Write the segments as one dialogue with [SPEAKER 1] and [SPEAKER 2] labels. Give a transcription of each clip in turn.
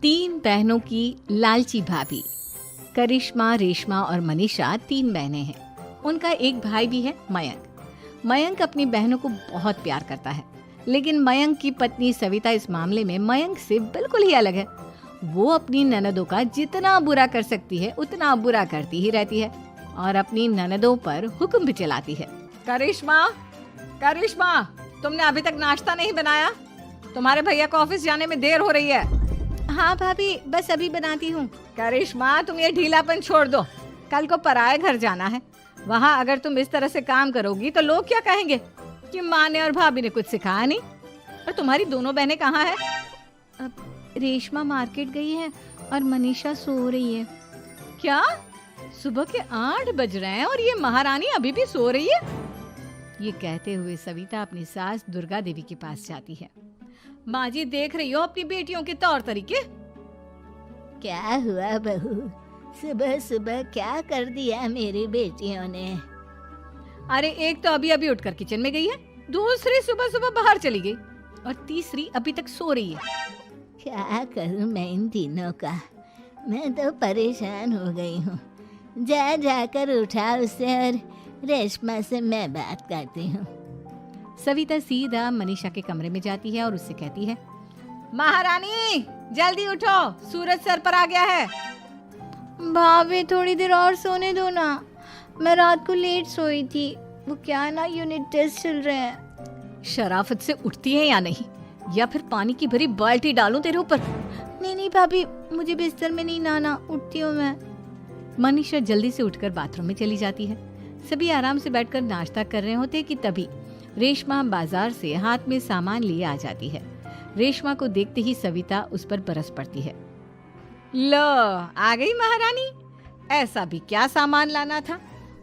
[SPEAKER 1] तीन बहनों की लालची भाभी। करिश्मा, रेशमा और मनीषा तीन बहनें हैं। उनका एक भाई भी है, मयंक। मयंक अपनी बहनों को बहुत प्यार करता है, लेकिन मयंक की पत्नी सविता इस मामले में मयंक से बिल्कुल ही अलग है। वो अपनी ननदों का जितना बुरा कर सकती है उतना बुरा करती ही रहती है और अपनी ननदों पर हुक्म भी चलाती है।
[SPEAKER 2] करिश्मा, करिश्मा, तुमने अभी तक नाश्ता नहीं बनाया? तुम्हारे भैया को ऑफिस जाने में देर हो रही है।
[SPEAKER 1] हाँ भाभी, बस अभी बनाती हूँ।
[SPEAKER 2] करिश्मा, तुम ये ढीलापन छोड़ दो। कल को पराये घर जाना है। वहाँ अगर तुम इस तरह से काम करोगी तो लोग क्या कहेंगे कि माँ ने और भाभी ने कुछ सिखाया नहीं। और तुम्हारी दोनों बहनें कहाँ है?
[SPEAKER 1] अब रेशमा मार्केट गई है और मनीषा सो रही है।
[SPEAKER 2] क्या? सुबह के 8 बज रहे हैं और ये महारानी अभी भी सो रही है?
[SPEAKER 1] ये कहते हुए सविता अपनी सास दुर्गा देवी के पास जाती है।
[SPEAKER 2] माँ जी, देख रही हो अपनी बेटियों के तौर तरीके?
[SPEAKER 3] क्या हुआ बहू, सुबह सुबह क्या कर दिया मेरी बेटियों ने?
[SPEAKER 2] अरे एक तो अभी अभी उठकर किचन में गई है, दूसरी सुबह सुबह बाहर चली गई और तीसरी अभी तक सो रही है।
[SPEAKER 3] क्या करूं मैं इन तीनों का? मैं तो परेशान हो गई हूँ। जा जाकर उठा उसे और रेशमा से मैं बात करती हूँ।
[SPEAKER 1] सविता सीधा मनीषा के कमरे में जाती है और उससे कहती है,
[SPEAKER 2] महारानी जल्दी उठो, सूरज सर पर आ गया है।
[SPEAKER 1] भाभी थोड़ी देर और सोने दो ना, मैं रात को लेट सोई थी। वो क्या ना, यूनिट टेस्ट चल रहे हैं।
[SPEAKER 2] शराफत से उठती है या नहीं, या फिर पानी की भरी बाल्टी डालूं तेरे ऊपर?
[SPEAKER 1] नहीं भाभी, मुझे बिस्तर में नहीं नहाना, उठती हूँ मैं। मनीषा जल्दी से उठकर बाथरूम में चली जाती है। सभी आराम से बैठकर नाश्ता कर रहे होते कि तभी रेशमा बाजार से हाथ में सामान लिए आ जाती है। रेशमा को देखते ही सविता उस पर बरस पड़ती है।
[SPEAKER 2] लो, आ गई महारानी। ऐसा भी क्या सामान लाना था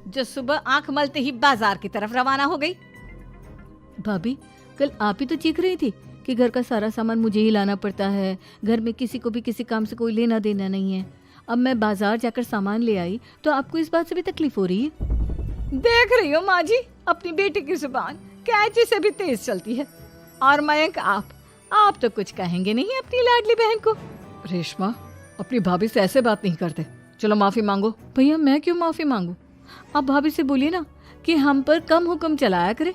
[SPEAKER 2] जो सुबह आंख मलते ही बाजार की तरफ रवाना हो गई?
[SPEAKER 1] भाभी, कल आप ही तो चीख रही थी कि घर का सारा सामान मुझे ही लाना पड़ता है, घर में किसी को भी किसी काम से कोई लेना देना नहीं है। अब मैं बाजार जाकर सामान ले आई तो आपको इस बात से भी तकलीफ हो रही है?
[SPEAKER 2] देख रही हो माँ जी, अपनी बेटी की जुबान कैंची से भी तेज चलती है। और मयंक, आप तो कुछ कहेंगे नहीं अपनी लाडली बहन को। रेशमा, अपनी भाभी से ऐसे बात नहीं करते। चलो माफी मांगो।
[SPEAKER 1] भैया, मैं क्यों माफी मांगू? आप भाभी से बोलिए ना कि हम पर कम हुक्म चलाया करे।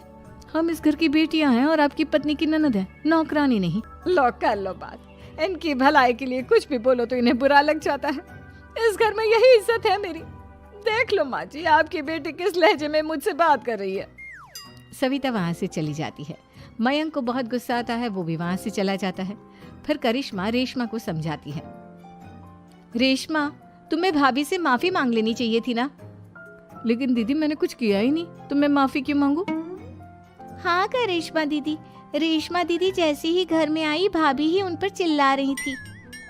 [SPEAKER 1] हम इस घर की बेटियां हैं और आपकी पत्नी की ननद है, नौकरानी नहीं।
[SPEAKER 2] लो, कर लो बात। इनकी भलाई के लिए कुछ भी बोलो तो इन्हें बुरा लग जाता है। इस घर में यही इज्जत है मेरी। देख लो माँ जी, आपकी बेटी किस लहजे में मुझसे बात कर रही है।
[SPEAKER 1] सविता वहाँ से चली जाती है। मयंक को बहुत गुस्सा आता है, वो भी वहाँ से चला जाता है। फिर करिश्मा रेशमा को समझाती है, रेशमा, तुम्हें भाभी से माफी मांग लेनी चाहिए थी ना।
[SPEAKER 2] लेकिन दीदी, मैंने कुछ किया ही नहीं, तो मैं माफी क्यों मांगू?
[SPEAKER 1] हाँ करिश्मा दीदी, रेशमा दीदी जैसे ही घर में आई भाभी ही उन पर चिल्ला रही थी।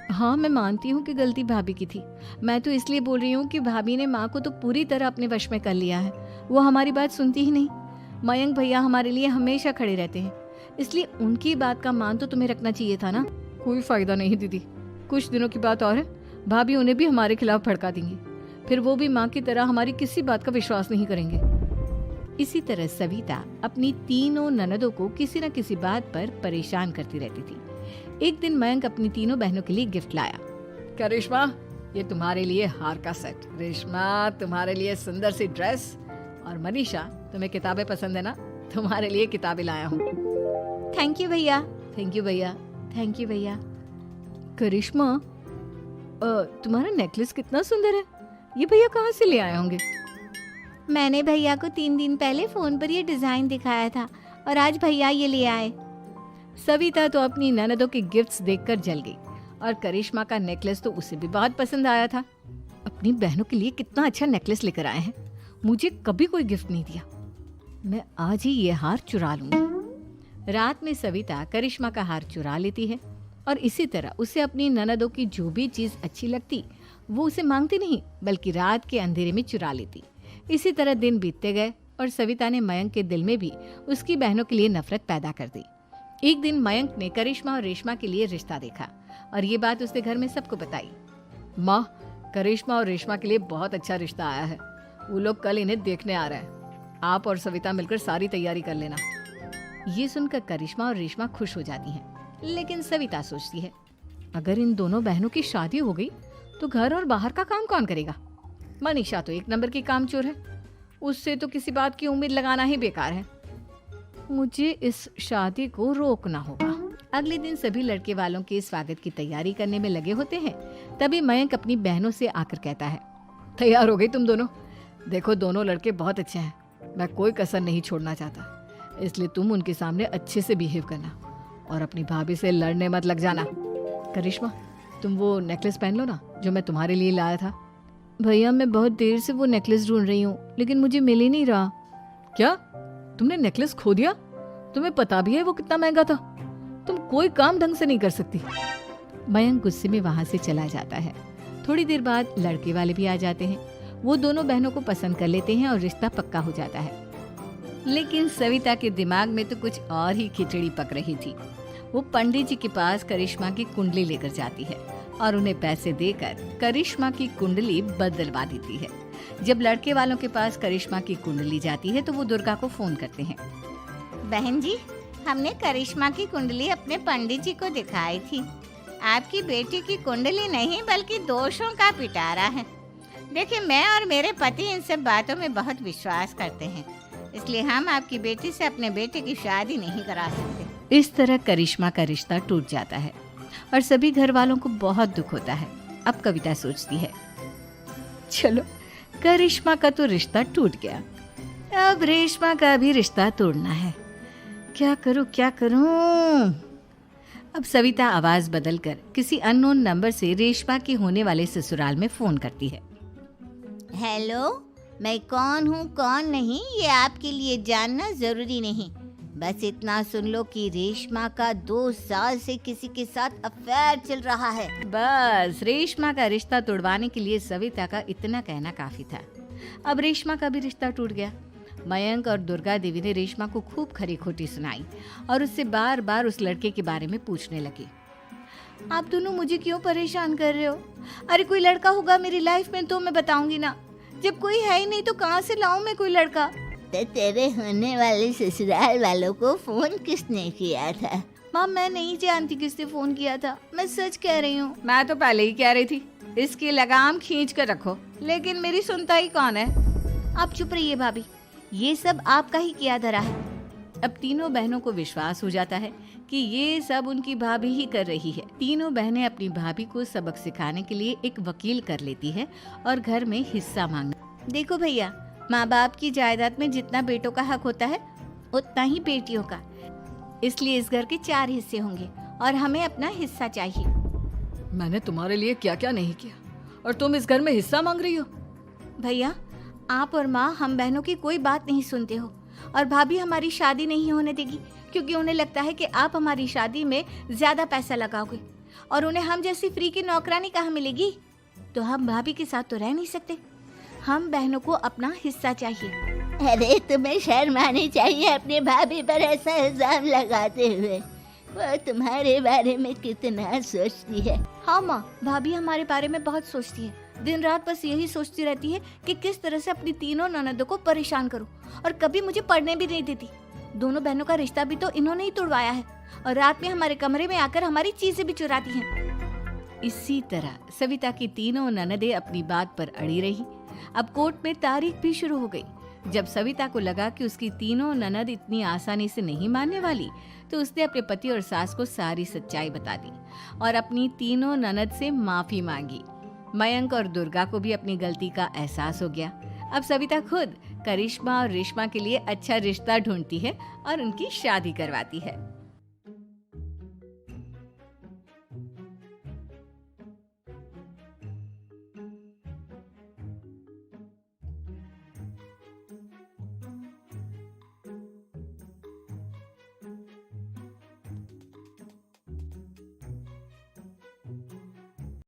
[SPEAKER 2] हाँ, मैं मानती हूँ कि गलती भाभी की थी। मैं तो इसलिए बोल रही हूँ कि भाभी ने माँ को तो पूरी तरह अपने वश में कर लिया है। वो हमारी बात सुनती ही नहीं। मयंक भैया हमारे लिए हमेशा खड़े रहते हैं, इसलिए उनकी बात का मान तो तुम्हें रखना चाहिए था ना। कोई फायदा नहीं दीदी, कुछ दिनों की बात और है, भाभी उन्हें भी हमारे खिलाफ भड़का देंगी। फिर वो भी माँ की तरह हमारी किसी बात का विश्वास नहीं करेंगे।
[SPEAKER 1] इसी तरह सविता अपनी तीनों ननदों को किसी न किसी बात पर परेशान करती रहती थी। एक दिन मयंक अपनी तीनों बहनों के लिए गिफ्ट लाया।
[SPEAKER 2] करिश्मा, ये तुम्हारे लिए हार का सेट। रेशमा, तुम्हारे लिए सुंदर सी ड्रेस। और मनीषा, तुम्हें किताबें पसंद है ना, तुम्हारे लिए किताबें लाया हूँ।
[SPEAKER 1] थैंक यू भैया।
[SPEAKER 2] थैंक यू भैया।
[SPEAKER 1] थैंक यू भैया।
[SPEAKER 2] करिश्मा, तुम्हारा नेकलेस कितना सुंदर है। ये भैया कहाँ से ले आए होंगे?
[SPEAKER 1] मैंने भैया को 3 दिन पहले फोन पर ये डिजाइन दिखाया था और आज भैया ये ले आए।
[SPEAKER 2] सविता तो अपनी ननदों के गिफ्ट्स देखकर जल गई और करिश्मा का नेकलेस तो उसे भी बहुत पसंद आया था। अपनी बहनों के लिए कितना अच्छा नेकलेस लेकर आए हैं, मुझे कभी कोई गिफ्ट नहीं दिया। मैं आज ही ये हार चुरा लूंगी। रात में सविता करिश्मा का हार चुरा लेती है और इसी तरह उसे अपनी ननदों की जो भी चीज अच्छी लगती वो उसे मांगती नहीं, बल्कि रात के अंधेरे में चुरा लेती। इसी तरह दिन बीतते गए और सविता ने मयंक के दिल में भी उसकी बहनों के लिए नफरत पैदा कर दी। एक दिन मयंक ने करिश्मा और रेशमा के लिए रिश्ता देखा और ये बात उसने घर में सबको बताई। माँ, करिश्मा और रेशमा के लिए बहुत अच्छा रिश्ता आया है। वो लोग कल इन्हें देखने आ रहे हैं। आप और सविता मिलकर सारी तैयारी कर लेना।
[SPEAKER 1] ये सुनकर करिश्मा और रेशमा खुश हो जाती हैं, लेकिन सविता सोचती है,
[SPEAKER 2] अगर इन दोनों बहनों की शादी हो गई तो घर और बाहर का काम कौन करेगा? मनीषा तो एक नंबर की कामचोर है, उससे तो किसी बात की उम्मीद लगाना ही बेकार है। मुझे इस शादी को रोकना होगा। अगले दिन सभी लड़के वालों के स्वागत की तैयारी करने में लगे होते हैं। तभी मयंक अपनी बहनों से आकर कहता है, तैयार हो गई तुम दोनों? देखो दोनों लड़के बहुत अच्छे हैं, मैं कोई कसर नहीं छोड़ना चाहता, इसलिए तुम उनके सामने अच्छे से बिहेव करना और अपनी भाभी से लड़ने मत लग जाना। करिश्मा, तुम वो नेकलेस पहन लो ना जो मैं तुम्हारे लिए लाया था। भैया मैं बहुत देर से वो नेकलेस ढूंढ रही हूँ, लेकिन मुझे मिल ही नहीं रहा। क्या तुमने नेकलेस खो दिया? तुम्हें पता भी है वो कितना महंगा था? तुम कोई काम ढंग से नहीं कर सकती। मयंक गुस्से में वहां से चला जाता है। थोड़ी देर बाद लड़के वाले भी आ जाते हैं। वो दोनों बहनों को पसंद कर लेते हैं और रिश्ता पक्का हो जाता है। लेकिन सविता के दिमाग में तो कुछ और ही खिचड़ी पक रही थी। वो पंडित जी के पास करिश्मा की कुंडली लेकर जाती है और उन्हें पैसे देकर करिश्मा की कुंडली बदलवा देती है। जब लड़के वालों के पास करिश्मा की कुंडली जाती है तो वो दुर्गा को फोन करते हैं।
[SPEAKER 3] बहन जी, हमने करिश्मा की कुंडली अपने पंडित जी को दिखाई थी। आपकी बेटी की कुंडली नहीं बल्कि दोषों का पिटारा है। देखिए, मैं और मेरे पति इन सब बातों में बहुत विश्वास करते हैं, इसलिए हम आपकी बेटी से अपने बेटे की शादी नहीं करा सकते।
[SPEAKER 1] इस तरह करिश्मा का रिश्ता टूट जाता है और सभी घर वालों को बहुत दुख होता है। अब कविता सोचती है, चलो करिश्मा का तो रिश्ता टूट गया, अब रेशमा का भी रिश्ता तोड़ना है। क्या करूं? अब सविता आवाज बदलकर किसी अननोन नंबर से रेशमा के होने वाले ससुराल में फोन करती है।
[SPEAKER 3] हेलो, मैं कौन हूँ कौन नहीं ये आपके लिए जानना जरूरी नहीं। बस इतना सुन लो कि रेशमा का 2 साल से किसी के साथ अफेयर चल रहा है।
[SPEAKER 1] बस रेशमा का रिश्ता तोड़वाने के लिए सविता का इतना कहना काफी था। अब रेशमा का भी रिश्ता टूट गया। मयंक और दुर्गा देवी ने रेशमा को खूब खरी खोटी सुनाई और उससे बार बार उस लड़के के बारे में पूछने लगी। आप दोनों मुझे क्यों परेशान कर रहे हो? अरे कोई लड़का होगा मेरी लाइफ में तो मैं बताऊंगी ना, जब कोई है ही नहीं तो कहाँ से लाऊं मैं कोई लड़का?
[SPEAKER 3] तो तेरे होने वाले ससुराल वालों को फोन किसने किया था?
[SPEAKER 1] माँ मैं नहीं जानती किसने फोन किया था, मैं सच कह रही हूँ। मैं तो पहले ही कह रही थी इसकी लगाम खींच कर रखो, लेकिन मेरी सुनता ही कौन है। आप चुप रहिए भाभी, ये सब आपका ही किया धरा है। अब तीनों बहनों को विश्वास हो जाता है कि ये सब उनकी भाभी ही कर रही है। तीनों बहनें अपनी भाभी को सबक सिखाने के लिए एक वकील कर लेती है और घर में हिस्सा मांगना। देखो भैया, माँ बाप की जायदाद में जितना बेटों का हक होता है उतना ही बेटियों का, इसलिए इस घर के 4 हिस्से होंगे और हमें अपना हिस्सा चाहिए।
[SPEAKER 2] मैंने तुम्हारे लिए क्या क्या नहीं किया और तुम इस घर में हिस्सा मांग रही हो?
[SPEAKER 1] भैया, आप और माँ हम बहनों की कोई बात नहीं सुनते हो और भाभी हमारी शादी नहीं होने देगी क्योंकि उन्हें लगता है कि आप हमारी शादी में ज्यादा पैसा लगाओगे और उन्हें हम जैसी फ्री की नौकरानी कहाँ मिलेगी। तो हम भाभी के साथ तो रह नहीं सकते, हम बहनों को अपना हिस्सा चाहिए।
[SPEAKER 3] अरे तुम्हें शर्म आनी चाहिए अपनी भाभी पर ऐसा इल्जाम लगाते हुए। वो तुम्हारे बारे में कितना सोचती है।
[SPEAKER 1] हाँ माँ, भाभी हमारे बारे में बहुत सोचती है, दिन रात बस यही सोचती रहती है कि किस तरह से अपनी तीनों ननदों को परेशान करूं और कभी मुझे पढ़ने भी नहीं देती। दोनों बहनों का रिश्ता भी तो इन्होंने ही तोड़वाया है और रात में हमारे कमरे में आकर हमारी चीजें भी चुराती हैं। इसी तरह सविता की तीनों ननदें अपनी बात पर अड़ी रही। अब कोर्ट में तारीख भी शुरू हो गई। जब सविता को लगा कि उसकी तीनों ननद इतनी आसानी से नहीं मानने वाली, तो उसने अपने पति और सास को सारी सच्चाई बता दी और अपनी तीनों ननद से माफी मांगी। मयंक और दुर्गा को भी अपनी गलती का एहसास हो गया। अब सविता खुद करिश्मा और रेशमा के लिए अच्छा रिश्ता ढूंढती है और उनकी शादी करवाती है।